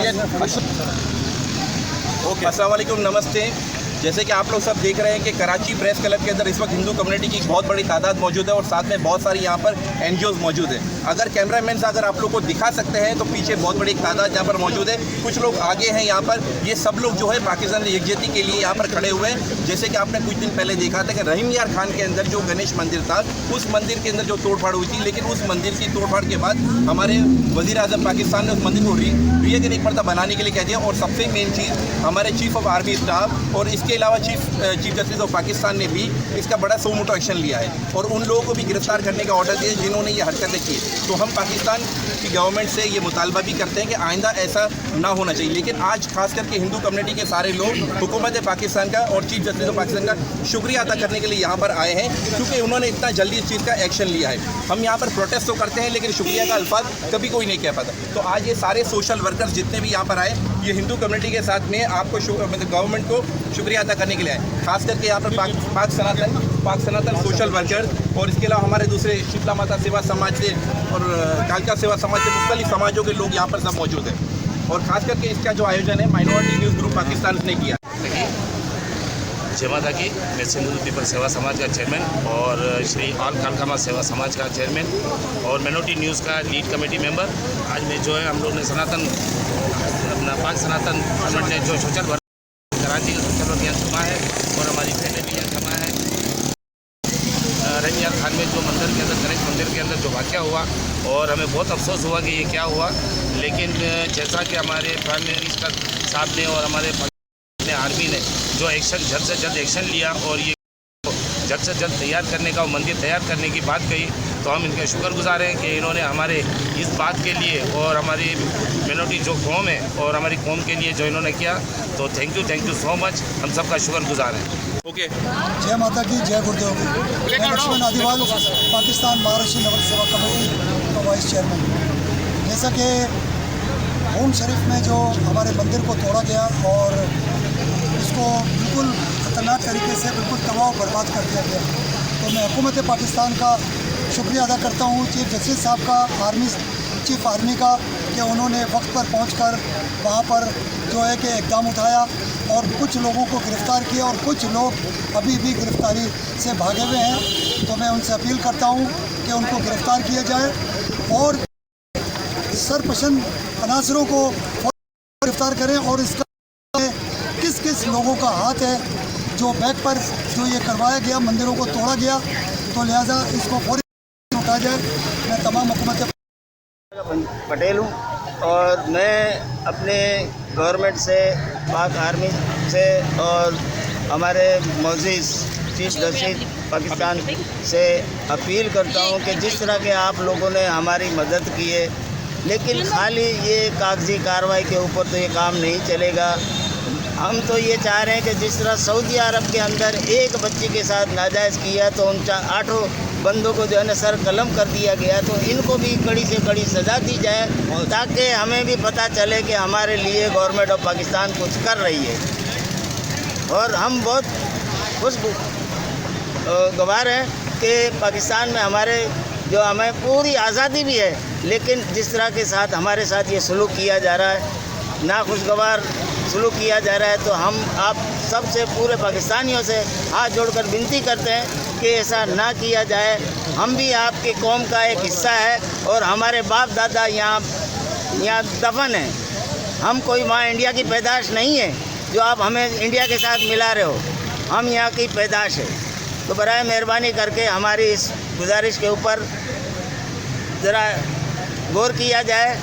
अस्सलाम वालेकुम, नमस्ते। जैसे कि आप लोग सब देख रहे हैं कि कराची प्रेस क्लब के अंदर इस वक्त हिंदू कम्युनिटी की बहुत बड़ी तादाद मौजूद है और साथ में बहुत सारी यहाँ पर NGOs मौजूद हैं। अगर कैमरामैन से अगर आप लोग को दिखा सकते हैं तो पीछे बहुत बड़ी तादाद यहाँ पर मौजूद है। कुछ लोग आगे हैं यहाँ पर। ये सब लोग जो है पाकिस्तान यकजहती के लिए यहाँ पर खड़े हुए हैं। जैसे कि आपने कुछ दिन पहले देखा था कि रहीम यार खान के अंदर जो गणेश मंदिर था, उस मंदिर के अंदर जो तोड़फाड़ हुई थी, लेकिन उस मंदिर की तोड़फाड़ के बाद हमारे वज़ीर आज़म पाकिस्तान ने उस मंदिर को रीअगेन एक मरतबा बनाने के लिए कह दिया। और सबसे मेन चीज़, हमारे चीफ ऑफ आर्मी स्टाफ और इसके अलावा चीफ जस्टिस ऑफ पाकिस्तान ने भी इसका बड़ा सो मोटो एक्शन लिया है और उन लोगों को भी गिरफ्तार करने का ऑर्डर दिया जिन्होंने ये हरकतें की। तो हम पाकिस्तान की गवर्नमेंट से ये मुतालबा भी करते हैं कि आइंदा ऐसा ना होना चाहिए। लेकिन आज खास करके हिंदू कम्युनिटी के सारे लोग हुकूमत पाकिस्तान का और चीफ जस्टिस ऑफ पाकिस्तान का शुक्रिया अदा करने के लिए यहाँ पर आए हैं, क्योंकि उन्होंने इतना जल्दी इस चीज़ का एक्शन लिया है। हम यहाँ पर प्रोटेस्ट तो करते हैं लेकिन शुक्रिया का अल्फाज कभी कोई नहीं कह पाता। तो आज ये सारे सोशल वर्कर्स जितने भी यहाँ पर आए, ये हिंदू कम्युनिटी के साथ में आपको मतलब गवर्नमेंट को शुक्रिया अदा करने के लिए आए। खास करके यहाँ पर पाक सनातन सोशल वर्कर और इसके अलावा हमारे दूसरे शीतला माता सेवा समाज से और कालका सेवा समाज से मुख्तलिफ समाजों के लोग यहाँ पर सब मौजूद हैं। और ख़ास करके इसका जो आयोजन है माइनॉरिटी न्यूज़ ग्रुप पाकिस्तान ने किया। जय माता की। मैं सिंधु पीपल सेवा समाज का चेयरमैन और श्री ऑल कालकामा सेवा समाज का चेयरमैन और मिनोरिटी न्यूज़ का लीड कमेटी मेंबर। आज में जो है हम लोग ने अपना पाक सनातन गवर्नमेंट ने जो सोशल वर्क कराची का सोशल वर्क यहाँ जमा है और हमारी बहनें भी यहाँ जमा है। रहीम यार खान में जो मंदिर के अंदर, गणेश मंदिर के अंदर जो वाक़या हुआ, और हमें बहुत अफसोस हुआ कि ये क्या हुआ। लेकिन जैसा कि हमारे प्राइम मिनिस्टर साहब ने और हमारे आर्मी ने जो एक्शन जल्द से जल्द एक्शन लिया और ये जल्द से जल्द तैयार करने का, मंदिर तैयार करने की बात कही, तो हम इनके शुक्रगुजार हैं कि इन्होंने हमारे इस बात के लिए और हमारी मिनोरिटी जो कौम है और हमारी कौम के लिए जो इन्होंने किया, तो थैंक यू सो मच। हम सबका शुक्रगुजार हैं। ओके। जय माता की, जय गुरुदेव। मैं लक्ष्मण आदिवाल, पाकिस्तान महाराष्ट्र नगर सेवा कमेटी का वाइस चेयरमैन। जैसा कि होम शरीफ में जो हमारे मंदिर को तोड़ा गया और इसको बिल्कुल खतरनाक तरीके से बिल्कुल तबाह बर्बाद कर दिया गया, तो मैं हुकूमत पाकिस्तान का शुक्रिया अदा करता हूँ, चीफ जस्टिस साहब का, चीफ आर्मी का, कि उन्होंने वक्त पर पहुंचकर वहाँ पर जो है कि इक़दाम उठाया और कुछ लोगों को गिरफ़्तार किया और कुछ लोग अभी भी गिरफ़्तारी से भागे हुए हैं। तो मैं उनसे अपील करता हूँ कि उनको गिरफ़्तार किया जाए और सरपसंद अनासरों को गिरफ़्तार करें और इसका किस किस लोगों का हाथ है जो बैक पर जो ये करवाया गया, मंदिरों को तोड़ा गया, तो लिहाजा इसको फौरी उठाया जाए। मैं तमाम हुकूमत पटेल हूँ और मैं अपने गवर्नमेंट से, पाक आर्मी से और हमारे मोअज़्ज़िज़ चीफ जस्टिस पाकिस्तान से अपील करता हूँ कि जिस तरह के आप लोगों ने हमारी मदद की है, लेकिन खाली ये कागजी कार्रवाई के ऊपर तो ये काम नहीं चलेगा। हम तो ये चाह रहे हैं कि जिस तरह सऊदी अरब के अंदर एक बच्ची के साथ नाजायज़ किया तो उन 8 बंदों को जो है ना सर कलम कर दिया गया, तो इनको भी कड़ी से कड़ी सज़ा दी जाए ताकि हमें भी पता चले कि हमारे लिए गवर्नमेंट ऑफ पाकिस्तान कुछ कर रही है। और हम बहुत खुशगवार हैं कि पाकिस्तान में हमारे जो हमें पूरी आज़ादी भी है, लेकिन जिस तरह के साथ हमारे साथ ये सलूक किया जा रहा है, नाखुशगवार सलूक किया जा रहा है, तो हम आप सबसे पूरे पाकिस्तानियों से हाथ जोड़कर विनती करते हैं कि ऐसा ना किया जाए। हम भी आपके कौम का एक हिस्सा है और हमारे बाप दादा यहाँ दफन हैं। हम कोई वहाँ इंडिया की पैदाश नहीं है जो आप हमें इंडिया के साथ मिला रहे हो, हम यहाँ की पैदाश है। तो बराए मेहरबानी करके हमारी इस गुजारिश के ऊपर ज़रा गौर किया जाए।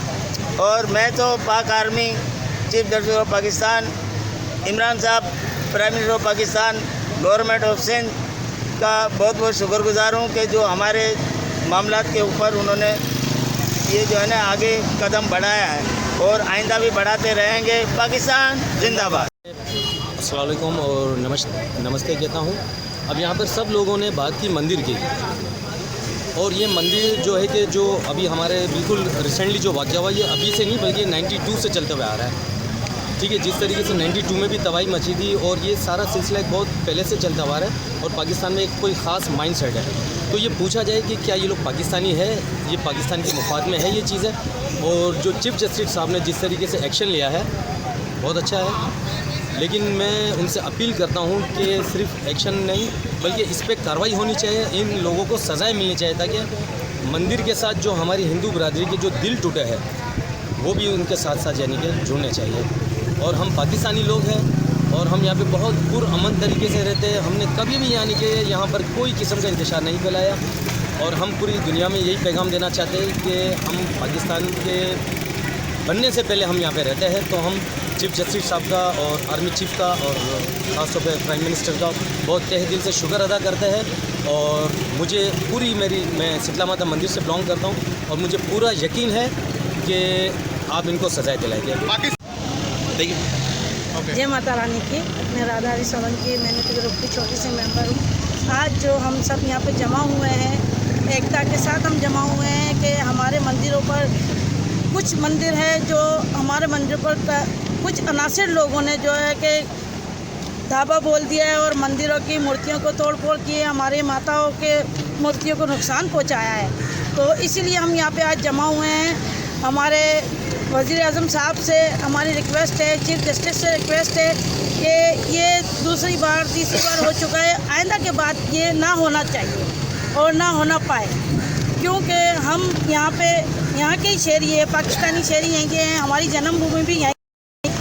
और मैं तो Pak army, chief justice of Pakistan, Imran sahab, prime minister of Pakistan, government of Sindh का बहुत बहुत शुक्रगुजार हूँ कि जो हमारे मामलात के ऊपर उन्होंने ये जो है ना आगे कदम बढ़ाया है और आइंदा भी बढ़ाते रहेंगे। पाकिस्तान जिंदाबाद। अस्सलाम वालेकुम और नमस्ते कहता हूँ। अब यहाँ पर सब लोगों ने बात की मंदिर की, और ये मंदिर जो है कि जो अभी हमारे बिल्कुल रिसेंटली जो वाक़या हुआ, ये अभी से नहीं बल्कि 92 से चलते हुए आ रहा है। ठीक है, जिस तरीके से 92 में भी तबाही मची थी और ये सारा सिलसिला एक बहुत पहले से चलता हुआ है और पाकिस्तान में एक कोई ख़ास माइंड सेट है। तो ये पूछा जाए कि क्या ये लोग पाकिस्तानी है, ये पाकिस्तान के मुफाद में है ये चीज़ें। और जो चीफ जस्टिस साहब ने जिस तरीके से एक्शन लिया है बहुत अच्छा है, लेकिन मैं उनसे अपील करता हूँ कि सिर्फ एक्शन नहीं बल्कि इस पर कार्रवाई होनी चाहिए, इन लोगों को सज़ाएँ मिलनी चाहिए ताकि मंदिर के साथ जो हमारी हिंदू बरादरी के जो दिल टूटे हैं वो भी उनके साथ साथ यानी कि जुड़ने चाहिए। और हम पाकिस्तानी लोग हैं और हम यहाँ पे बहुत पुरअमन तरीके से रहते हैं। हमने कभी भी यानी कि यहाँ पर कोई किस्म का इंतशार नहीं फैलाया और हम पूरी दुनिया में यही पैगाम देना चाहते हैं कि हम पाकिस्तान के बनने से पहले हम यहाँ पे रहते हैं। तो हम चीफ जस्टिस साहब का और आर्मी चीफ का और ख़ासतौर पर प्राइम मिनिस्टर का बहुत तहे दिल से शुक्र अदा करते हैं। और मुझे मैं शीतला माता मंदिर से बिलोंग करता हूँ और मुझे पूरा यकीन है कि आप इनको सजाएँ दिलाएंगे। जय माता रानी की। मैं राधा हरी सोलंकी मेहनती ग्रुप की छोटी सी मेंबर हूँ। आज जो हम सब यहाँ पे जमा हुए हैं, एकता के साथ हम जमा हुए हैं कि हमारे मंदिरों पर कुछ मंदिर है जो हमारे मंदिर पर कुछ अनासिर लोगों ने जो है कि धावा बोल दिया है और मंदिरों की मूर्तियों को तोड़ फोड़ किए, हमारे माताओं के मूर्तियों को नुकसान पहुँचाया है। तो इसीलिए हम यहाँ पे आज जमा हुए हैं। हमारे वज़ीर आज़म साहब से हमारी रिक्वेस्ट है, चीफ जस्टिस से रिक्वेस्ट है कि ये दूसरी बार तीसरी बार हो चुका है, आइंदा के बाद ये ना होना चाहिए और ना होना पाए, क्योंकि हम यहाँ के ही शहरी है, पाकिस्तानी शहरी यहीं के हैं, हमारी जन्मभूमि भी यहीं,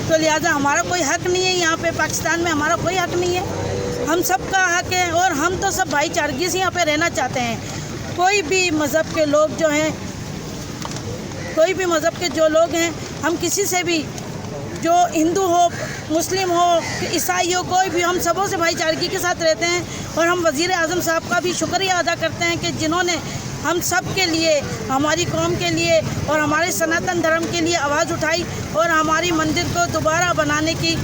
तो लिहाजा हमारा कोई हक़ नहीं है यहाँ पे। पाकिस्तान में हमारा कोई हक़ नहीं है, हम सबका हक़ है और हम तो सब भाईचारगी से यहाँ पे रहना चाहते हैं। कोई भी मज़हब के लोग जो हैं, कोई भी मज़हब के जो लोग हैं, हम किसी से भी, जो हिंदू हो, मुस्लिम हो, ईसाई हो, कोई भी, हम सबों से भाईचारगी के साथ रहते हैं। और हम वज़ीर आज़म साहब का भी शुक्रिया अदा करते हैं कि जिन्होंने हम सब के लिए, हमारी कौम के लिए और हमारे सनातन धर्म के लिए आवाज़ उठाई और हमारी मंदिर को दोबारा बनाने की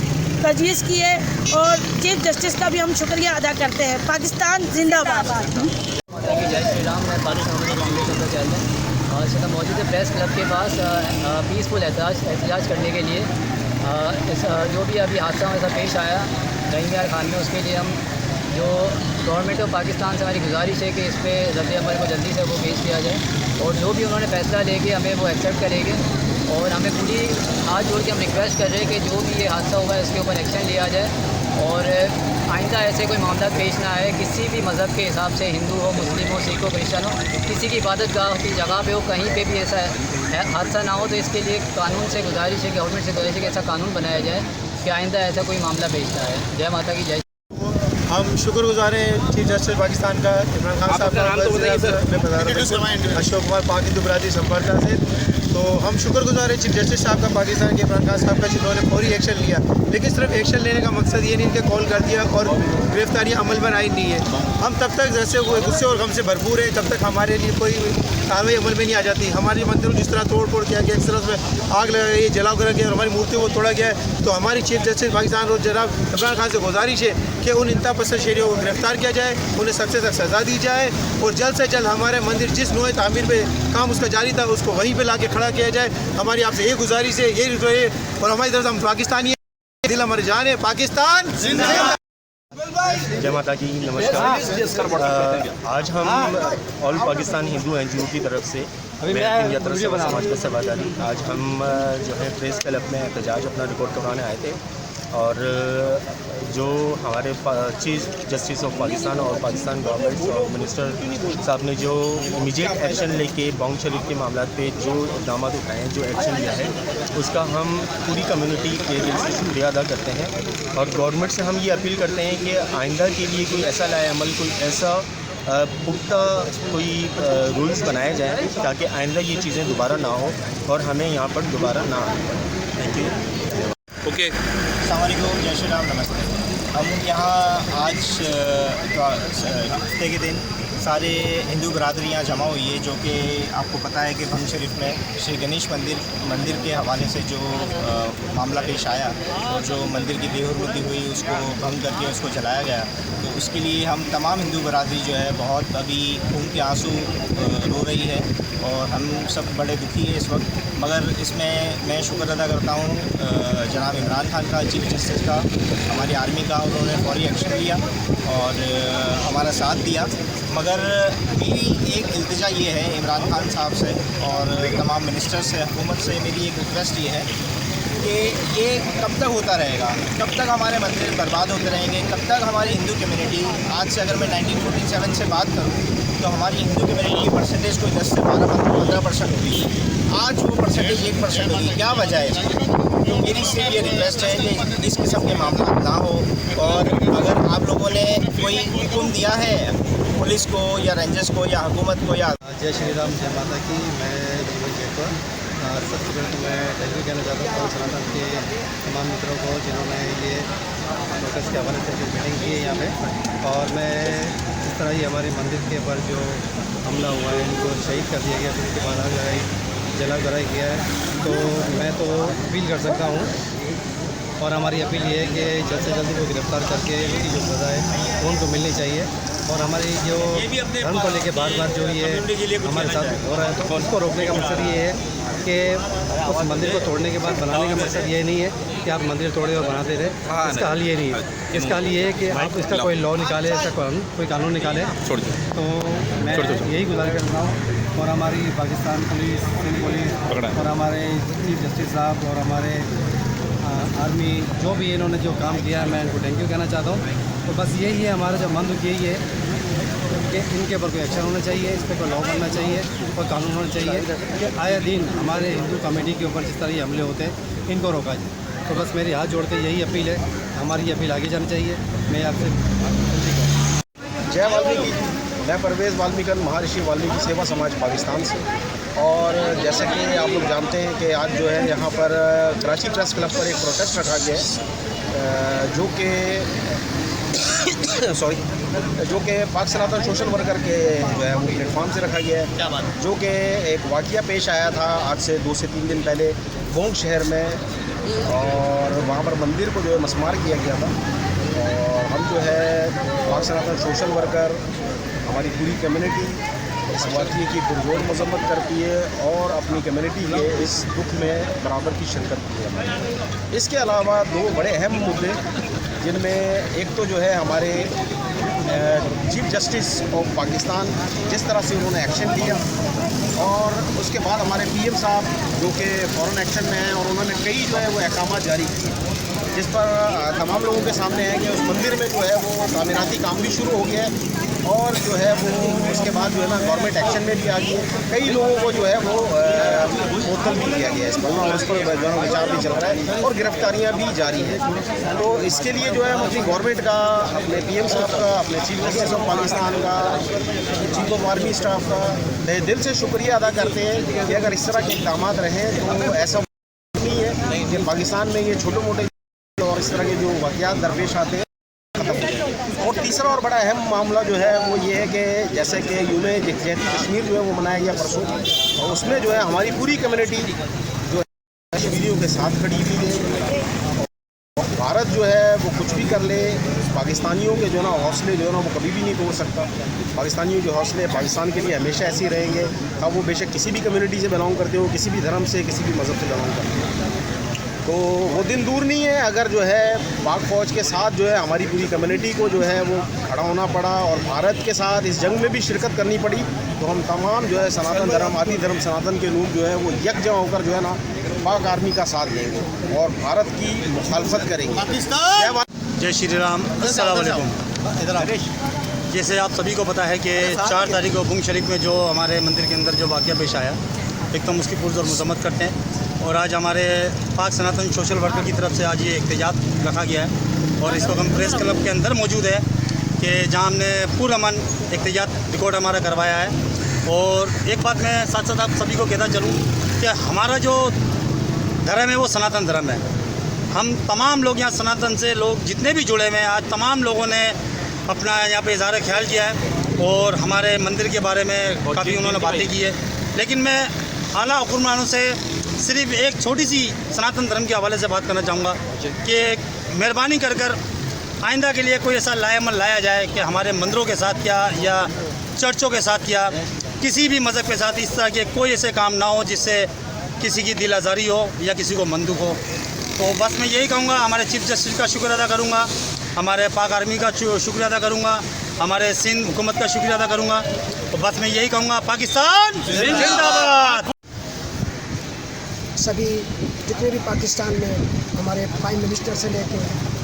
तजवीज़ की है। और चीफ जस्टिस का भी हम शुक्रिया अदा करते हैं। पाकिस्तान जिंदाबाद। जय श्री राम। मैं आज हम मौजूद है प्रेस क्लब के पास पीसफुल एहतजाज करने के लिए। जो भी अभी हादसा ऐसा पेश आया रहीम खान में, उसके लिए हम जो गवर्नमेंट ऑफ पाकिस्तान से हमारी गुजारिश है कि इस पर रद्द अमल को जल्दी से वो पेश किया जाए और जो भी उन्होंने फैसला लेके हमें वो एक्सेप्ट करेंगे। और हमें पूरी हाथ जोड़ के हम रिक्वेस्ट कर रहे हैं कि जो भी ये हादसा हुआ है उसके ऊपर एक्शन लिया जाए और आइंदा ऐसे कोई मामला पेश ना आए। किसी भी मज़हब के हिसाब से, हिंदू हो, मुस्लिम हो, सिख हो, क्रिश्चन हो, किसी की इबादत गाह की जगह पे हो, कहीं पे भी ऐसा हादसा ना हो। तो इसके लिए कानून से गुजारिश है, गवर्नमेंट से गुजारिश है कि ऐसा कानून बनाया जाए कि आइंदा ऐसा कोई मामला पेश ना आए। जय माता की जय। हम शुक्रगुजार हैं चीफ जस्टिस पाकिस्तान का इमरान खान साहब का, अशोक कुमार पाक हिंदू बरादरी संपर्क से। तो हम शुक्रगुजार हैं चीफ जस्टिस साहब का, पाकिस्तान के इमरान खान साहब का, जिन्होंने फौरी एक्शन लिया। लेकिन सिर्फ एक्शन लेने का मकसद ये नहीं कि कॉल कर दिया और गिरफ्तारियाँ अमल में आई नहीं है। हम तब तक जैसे वो गुस्से और गम से भरपूर है जब तक हमारे लिए कोई कार्रवाई अमल में नहीं आ जाती। हमारे मंदिरों जिस तरह तोड़ फोड़ किया गया, इस तरह में आग लगा गई, जला कर गया और हमारी मूर्तियों को तोड़ा गया है। तो हमारी चीफ जस्टिस पाकिस्तान और जनाब इमरान खान से गुजारिश है कि उन इंतहापसंद शहरियों को गिरफ्तार किया जाए, उन्हें सख्त से सख्त सज़ा दी जाए और जल्द से जल्द हमारे मंदिर जिस नोए तामीर पे काम उसका जारी था उसको वहीं पे लाके खड़ा किया जाए। हमारी आपसे ये गुजारिश है, ये और हमारी तरफ से हम पाकिस्तानी हैं, दिल हमारे जान है, पाकिस्तान जिंदाबाद। जय माता की नमस्कार। आज हम ऑल पाकिस्तान हिंदू NGO की तरफ से इंडिया तरफ से समाज का सेवादारी, आज हम जो है प्रेस क्लब में एहतजाज अपना रिकॉर्ड करवाने आए थे और जो हमारे चीफ जस्टिस ऑफ पाकिस्तान और पाकिस्तान गवर्नमेंट और मिनिस्टर साहब ने जो इमीडिएट एक्शन लेके बॉन्ग शरीफ के मामला पे जो इक़दाम उठाए हैं, जो एक्शन लिया है, उसका हम पूरी कम्युनिटी के दिल से शुक्रिया अदा करते हैं। और गवर्नमेंट से हम ये अपील करते हैं कि आइंदा के लिए कोई ऐसा लाए अमल, कोई ऐसा पुख्ता कोई रूल्स बनाए जाएँ ताकि आइंदा ये चीज़ें दोबारा ना हो और हमें यहाँ पर दोबारा ना आए। Thank you. ओके, अस्सलाम वालेकुम, जय श्री राम, नमस्ते। हम यहाँ आज हफ्ते के दिन सारे हिंदू बरादरी यहाँ जमा हुई है, जो कि आपको पता है कि भंग शरीफ में श्री गणेश मंदिर के हवाले से जो मामला पेश आया और जो मंदिर की देहरुद्दी हुई उसको भंग करके उसको जलाया गया, तो उसके लिए हम तमाम हिंदू बरादरी जो है बहुत अभी खून के आंसू रो रही है और हम सब बड़े दुखी हैं इस वक्त। मगर इसमें मैं शुक्र अदा करता हूँ जनाब इमरान खान का, चीफ जस्टिस का, हमारी आर्मी का, उन्होंने फौरी एक्शन लिया और हमारा साथ दिया। मगर मेरी एक इल्तिजा ये है इमरान खान साहब से और तमाम मिनिस्टर से, हुकूमत से मेरी एक रिक्वेस्ट ये है कि ये कब तक होता रहेगा, कब तक हमारे मंदिर बर्बाद होते रहेंगे, कब तक हमारी हिंदू कम्युनिटी, आज से अगर मैं 1947 से बात करूँ तो हमारी हिंदू कम्युनिटी की परसेंटेज कोई 10 से 12-15% होगी, आज वो परसेंटेज 1% होगी। क्या वजह है? तो मेरी सिर्फ ये रिक्वेस्ट है कि इस किस्म के मामला ना हो और अगर आप लोगों ने कोई हुक्म दिया है पुलिस को या रेंजर्स को या हुकूमत को या जय श्री राम, जय माता की। मैं जीवन जेठवा। सबसे पहले तो मैं थैंक यू कहना चाहता हूँ सनातन के तमाम मित्रों को जिन्होंने ये प्रोटेस्ट के हवाले से जो मीटिंग की है यहाँ पे। और मैं इस तरह ही हमारे मंदिर के ऊपर जो हमला हुआ है इनको शहीद कर दिया गया, फिर उसके बाद जला गराई किया है, तो मैं तो अपील कर सकता हूँ और हमारी अपील ये है कि जल्द से जल्द को गिरफ़्तार करके उनकी जो सज़ा है वो उनको मिलनी चाहिए। और हमारी जो धर्म को लेके बार बार जो ये हमारे साथ हो रहा है तो उसको रोकने का मकसद ये है कि उस मंदिर को तोड़ने के बाद बनाने का मकसद ये नहीं है कि आप मंदिर तोड़े और बनाते रहे, इसका हल ये नहीं है। इसका हल ये है कि आप इसका कोई लॉ निकाले, इसका कोई कानून निकाले। तो मैं यही गुजारिश करता हूँ और हमारी पाकिस्तान पुलिस, सिंध पुलिस और हमारे चीफ जस्टिस साहब और हमारे आर्मी जो भी इन्होंने जो काम किया है मैं इनको थैंक यू कहना चाहता हूँ। तो बस यही है हमारा जो मंद यही है कि इनके ऊपर कोई एक्शन होना चाहिए, इस पर कोई लॉ बनना चाहिए, कोई कानून होना चाहिए कि आए दिन हमारे हिंदू कमेटी के ऊपर जिस तरह ये हमले होते हैं इनको रोका जाए। तो बस मेरी हाथ जोड़ के यही अपील है, हमारी अपील आगे जानी चाहिए। मैं आपसे जय वाल्मीकि। मैं परवेज़ वाल्मीकि, महर्षि वाल्मीकि सेवा समाज पाकिस्तान से। और जैसे कि आप लोग जानते हैं कि आज जो है यहाँ पर कराची प्रेस क्लब पर एक प्रोटेस्ट रखा गया है जो कि जो कि पाक सनातन सोशल वर्कर के जो है वो प्लेटफॉर्म से रखा गया है, जो कि एक वाक़या पेश आया था आज से 2 से 3 दिन पहले गोंग शहर में और वहाँ पर मंदिर को जो है मस्मार किया गया था। और हम जो है पाक सनातन सोशल वर्कर, हमारी पूरी कम्युनिटी इस वाक़ये की पुरजोर मजम्मत करती है और अपनी कम्युनिटी के इस दुख में बराबर की शिरकत की है। इसके अलावा 2 बड़े अहम मुद्दे जिनमें एक तो जो है हमारे चीफ जस्टिस ऑफ पाकिस्तान जिस तरह से उन्होंने एक्शन लिया और उसके बाद हमारे पीएम साहब जो कि फ़ौरन एक्शन में हैं और उन्होंने कई जो है वो अहकाम जारी किए जिस पर तमाम लोगों के सामने है कि उस मंदिर में जो है वो तामीराती काम भी शुरू हो गया है और जो है वो उसके बाद जो है ना गवर्नमेंट एक्शन में भी आ गई है। कई लोगों को जो है वो मुअत्तल भी किया गया है इस पर और उस पर जो है विचार भी चल रहा है और गिरफ्तारियां भी जारी हैं। तो इसके लिए जो है हम अपनी गवर्नमेंट का, अपने पीएम साहब का, अपने चीफ जस्टिस ऑफ पाकिस्तान का, चीफ ऑफ आर्मी स्टाफ का तहे दिल से शुक्रिया अदा करते हैं कि अगर इस तरह के इक़दाम रहें तो ऐसा नहीं है कि पाकिस्तान में ये छोटे मोटे और इस तरह के जो वाक़यात दरपेश आते हैं खत्म हो जाए। और तीसरा और बड़ा अहम मामला जो है वो ये है कि जैसे कि यूम यकजहती कश्मीर जो है वो मनाया गया परसों और उसमें जो है हमारी पूरी कम्युनिटी जो है कश्मीरियों के साथ खड़ी हुई है। भारत जो है वो कुछ भी कर ले, पाकिस्तानियों के जो ना हौसले जो है ना वो कभी भी नहीं तोड़ सकता। पाकिस्तानियों के हौसले पाकिस्तान के लिए हमेशा ऐसे ही रहेंगे, अब वो बेशक किसी भी कम्युनिटी से बिलोंग करते हो, किसी भी धर्म से, किसी भी मज़हब से बिलोंग करते हो। तो वो दिन दूर नहीं है अगर जो है पाक फ़ौज के साथ जो है हमारी पूरी कम्युनिटी को जो है वो खड़ा होना पड़ा और भारत के साथ इस जंग में भी शिरकत करनी पड़ी, तो हम तमाम जो है सनातन धर्म, आदि धर्म सनातन के लोग जो है वो यकजमा होकर जो है ना पाक आर्मी का साथ लेंगे और भारत की मुखालफत करेंगे। जय श्री राम, अस्सलाम वालेकुम। जैसे आप सभी को पता है कि 4 तारीख को बुंग शरीफ में जो हमारे मंदिर के अंदर जो वाक़या पेश आया, एक तो हम उसकी पुरज़ोर मज़म्मत करते हैं और आज हमारे पाक सनातन सोशल वर्कर की तरफ से आज ये एहतजाज रखा गया है और इस वक्त हम प्रेस क्लब के अंदर मौजूद है कि जहां हमने पुरअमन एहतजाज रिकॉर्ड हमारा करवाया है। और एक बात मैं साथ साथ आप सभी को कहता चलूँ कि हमारा जो धर्म है वो सनातन धर्म है। हम तमाम लोग यहाँ सनातन से लोग जितने भी जुड़े हुए हैं, आज तमाम लोगों ने अपना यहाँ पे इज़हार ख्याल किया है और हमारे मंदिर के बारे में काफ़ी उन्होंने बातें की है। लेकिन मैं आला हुक्मरानों से सिर्फ एक छोटी सी सनातन धर्म के हवाले से बात करना चाहूँगा कि मेहरबानी कर आइंदा के लिए कोई ऐसा लाएमल लाया जाए कि हमारे मंदिरों के साथ क्या या चर्चों के साथ क्या किसी भी मज़हब के साथ इस तरह के कोई ऐसे काम ना हो जिससे किसी की दिल आज़ारी हो या किसी को मंदुक हो। तो बस मैं यही कहूँगा, हमारे चीफ जस्टिस का शुक्र अदा करूँगा, हमारे पाक आर्मी का शुक्र अदा करूँगा, हमारे सिंध हुकूमत का शुक्रिया अदा करूँगा। तो बस मैं यही कहूँगा, पाकिस्तान जिंदाबाद। सभी जितने भी पाकिस्तान में हमारे प्राइम मिनिस्टर से लेके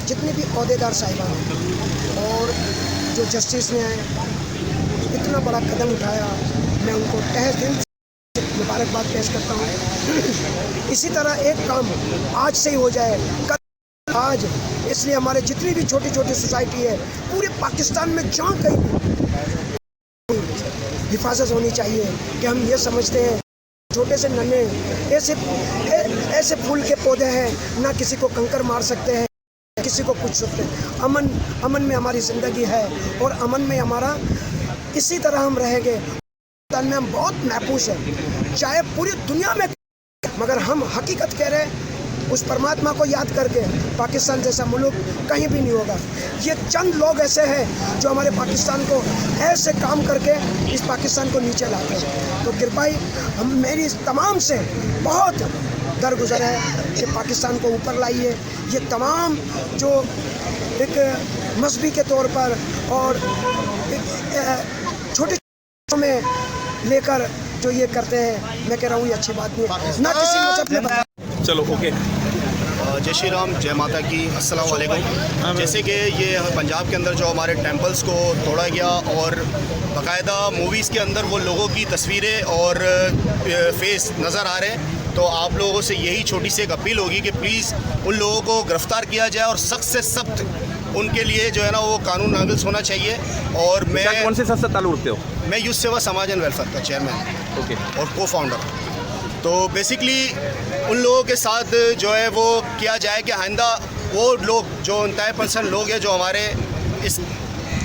जितने भी अहदेदार साहिबान हैं और जो जस्टिस ने इतना बड़ा कदम उठाया, मैं उनको तहे दिल से मुबारकबाद पेश करता हूँ। इसी तरह एक काम आज से ही हो जाए, कल आज, इसलिए हमारे जितनी भी छोटी छोटी सोसाइटी है पूरे पाकिस्तान में जहाँ कहीं हिफाजत होनी चाहिए कि हम ये समझते हैं छोटे से नन्हे ऐसे फूल के पौधे हैं, ना किसी को कंकर मार सकते हैं, किसी को पूछ सकते हैं। अमन में हमारी ज़िंदगी है और अमन में हमारा इसी तरह हम रहेंगे। पाकिस्तान में हम बहुत महफूज हैं, चाहे पूरी दुनिया में, मगर हम हकीकत कह रहे हैं उस परमात्मा को याद करके पाकिस्तान जैसा मुल्क कहीं भी नहीं होगा। ये चंद लोग ऐसे हैं जो हमारे पाकिस्तान को ऐसे काम करके इस पाकिस्तान को नीचे लाते हैं। तो कृपाई हम मेरी तमाम से बहुत दरगुजर है कि पाकिस्तान को ऊपर लाइए। ये तमाम जो एक मजहबी के तौर पर और छोटे में लेकर जो ये करते हैं, मैं कह रहा हूँ ये अच्छी बात नहीं है, ना किसी मजहब में। चलो ओके। जय श्री राम, जय माता की, अस्सलाम वालेकुम। जैसे कि ये पंजाब के अंदर जो हमारे टेंपल्स को तोड़ा गया और बाकायदा मूवीज़ के अंदर वो लोगों की तस्वीरें और फेस नज़र आ रहे हैं, तो आप लोगों से यही छोटी सी एक अपील होगी कि प्लीज़ उन लोगों को गिरफ़्तार किया जाए और सख्त से सख्त उनके लिए जो है ना वो कानून नाफिज होना चाहिए। और मैं कौन से संस्था ताल्लुक़ रखते हो? मैं यूथ सेवा समाज एंड वेलफेयर का चेयरमैन ओके और को-फाउंडर। तो बेसिकली उन लोगों के साथ जो है वो किया जाए कि आइंदा वो लोग जो 49% लोग हैं जो हमारे इस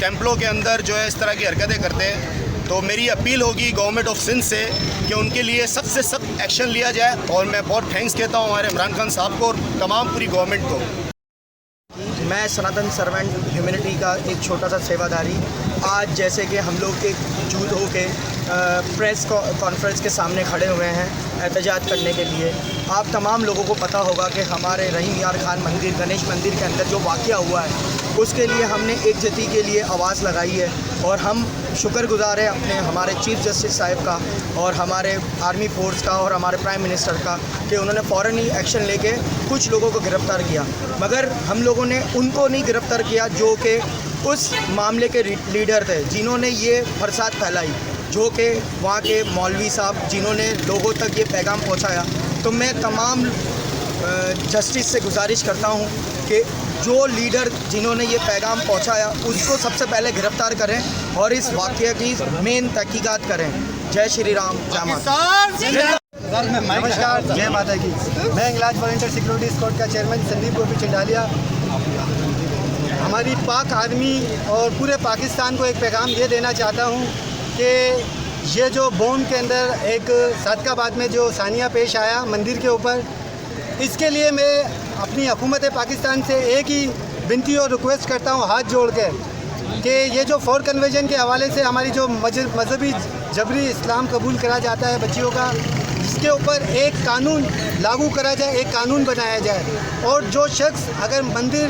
टेम्पलों के अंदर जो है इस तरह की हरकतें करते हैं, तो मेरी अपील होगी गवर्नमेंट ऑफ सिंध से कि उनके लिए सख्त से सख्त एक्शन लिया जाए। और मैं बहुत थैंक्स कहता हूँ हमारे इमरान खान साहब को और तमाम पूरी गवर्नमेंट को। मैं सनातन सर्वेंट ह्यूमैनिटी का एक छोटा सा सेवादारी, आज जैसे कि हम लोग एकजुट हो के प्रेस कॉन्फ्रेंस के सामने खड़े हुए हैं एहतजाज करने के लिए। आप तमाम लोगों को पता होगा कि हमारे रहीम यार खान मंदिर, गणेश मंदिर के अंदर जो वाक़या हुआ है उसके लिए हमने एकजहती के लिए आवाज़ लगाई है और हम शुक्रगुजार हैं अपने हमारे चीफ जस्टिस साहब का और हमारे आर्मी फोर्स का और हमारे प्राइम मिनिस्टर का कि उन्होंने फ़ौरन ही एक्शन लेके कुछ लोगों को गिरफ़्तार किया। मगर हम लोगों ने उनको नहीं गिरफ़्तार किया जो कि उस मामले के लीडर थे, जिन्होंने ये फसाद फैलाई, जो कि वहाँ के मौलवी साहब जिन्होंने लोगों तक ये पैगाम पहुँचाया। तो मैं तमाम जस्टिस से गुजारिश करता हूँ कि जो लीडर जिन्होंने ये पैगाम पहुँचाया उसको सबसे पहले गिरफ़्तार करें और इस वाक़ये की मेन तहकीकात करें। जय श्री राम, जय माता। नमस्कार, जय माता की। मैं इंग्लाज वॉलंटियर सिक्योरिटी स्क्वाड का चेयरमैन संदीप गोपी चंडालिया हमारी पाक आर्मी और पूरे पाकिस्तान को एक पैगाम ये देना चाहता हूँ कि ये जो बोम के अंदर एक सादकाबाद में जो सानिया पेश आया मंदिर के ऊपर, इसके लिए मैं अपनी हुकूमत पाकिस्तान से एक ही विनती और रिक्वेस्ट करता हूँ हाथ जोड़ के कि ये जो 4 कन्वर्जन के हवाले से हमारी जो मजहबी जबरी इस्लाम कबूल करा जाता है बच्चियों का, इसके ऊपर एक कानून लागू करा जाए, एक कानून बनाया जाए। और जो शख्स अगर मंदिर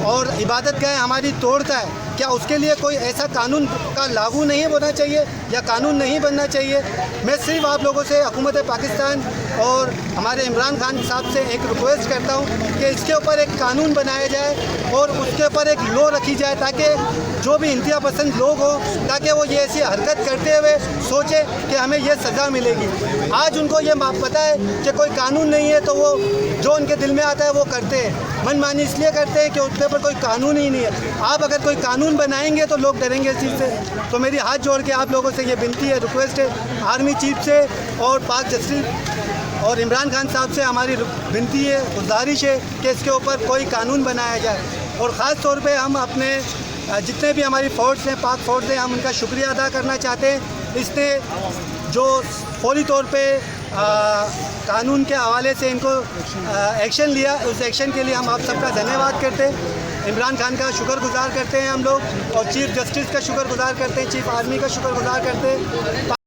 और इबादत गाह हमारी तोड़ता है, क्या उसके लिए कोई ऐसा कानून का लागू नहीं होना चाहिए या कानून नहीं बनना चाहिए? मैं सिर्फ आप लोगों से हुकूमत पाकिस्तान और हमारे इमरान खान साहब से एक रिक्वेस्ट करता हूँ कि इसके ऊपर एक कानून बनाया जाए और उसके ऊपर एक लॉ रखी जाए ताकि जो भी इंतहा पसंद लोग हो, ताकि वो ये ऐसी हरकत करते हुए सोचे कि हमें ये सज़ा मिलेगी। आज उनको ये पता है कि कोई कानून नहीं है, तो वो जो उनके दिल में आता है वो करते हैं। मनमानी इसलिए करते हैं कि उसके ऊपर कोई कानून ही नहीं है। आप अगर कोई कानून बनाएंगे तो लोग डरेंगे इस चीज़ से। तो मेरी हाथ जोड़ के आप लोगों से ये विनती है, रिक्वेस्ट है आर्मी चीफ से और पाक जस्टिस और इमरान खान साहब से हमारी विनती है, गुजारिश है कि इसके ऊपर कोई कानून बनाया जाए। और ख़ास तौर पे हम अपने जितने भी हमारी फ़ोर्स हैं, पाक फ़ोर्स हैं, हम उनका शुक्रिया अदा करना चाहते हैं। इसने जो फौरी तौर पे कानून के हवाले से इनको एक्शन लिया, उस एक्शन के लिए हम आप सबका धन्यवाद करते हैं। इमरान खान का शुक्रगुजार करते हैं हम लोग, और चीफ़ जस्टिस का शुक्रगुजार करते हैं, चीफ़ आर्मी का शुक्रगुजार करते हैं।